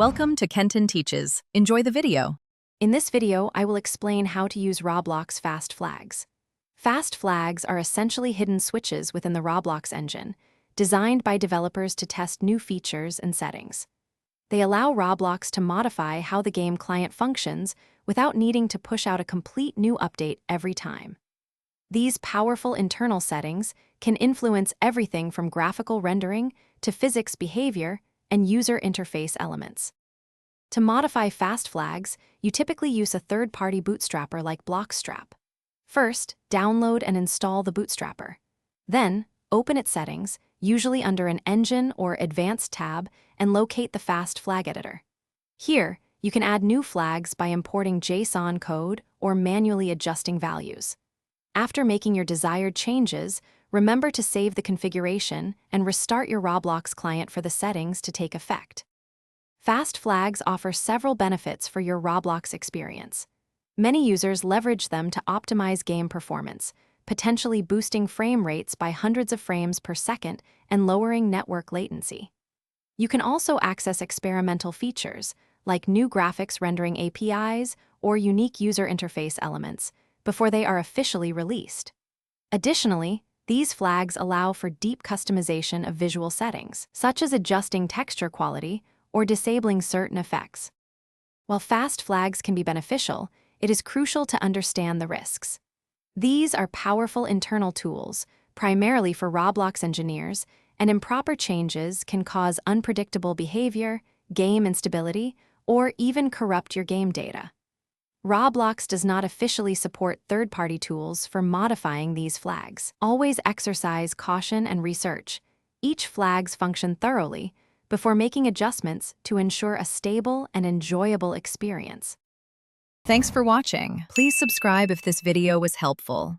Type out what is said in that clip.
Welcome to Kenton Teaches. Enjoy the video. In this video, I will explain how to use Roblox Fast Flags. Fast Flags are essentially hidden switches within the Roblox engine, designed by developers to test new features and settings. They allow Roblox to modify how the game client functions without needing to push out a complete new update every time. These powerful internal settings can influence everything from graphical rendering to physics behavior and user interface elements. To modify Fast Flags, you typically use a third-party bootstrapper like Blockstrap. First, download and install the bootstrapper. Then, open its settings, usually under an Engine or Advanced tab, and locate the Fast Flag editor. Here, you can add new flags by importing JSON code or manually adjusting values. After making your desired changes, remember to save the configuration and restart your Roblox client for the settings to take effect. Fast Flags offer several benefits for your Roblox experience. Many users leverage them to optimize game performance, potentially boosting frame rates by hundreds of frames per second and lowering network latency. You can also access experimental features, like new graphics rendering APIs or unique user interface elements, before they are officially released. Additionally, these flags allow for deep customization of visual settings, such as adjusting texture quality or disabling certain effects. While Fast Flags can be beneficial, it is crucial to understand the risks. These are powerful internal tools, primarily for Roblox engineers, and improper changes can cause unpredictable behavior, game instability, or even corrupt your game data. Roblox does not officially support third-party tools for modifying these flags. Always exercise caution and research. Each flags function thoroughly before making adjustments to ensure a stable and enjoyable experience. Thanks for watching. Please subscribe if this video was helpful.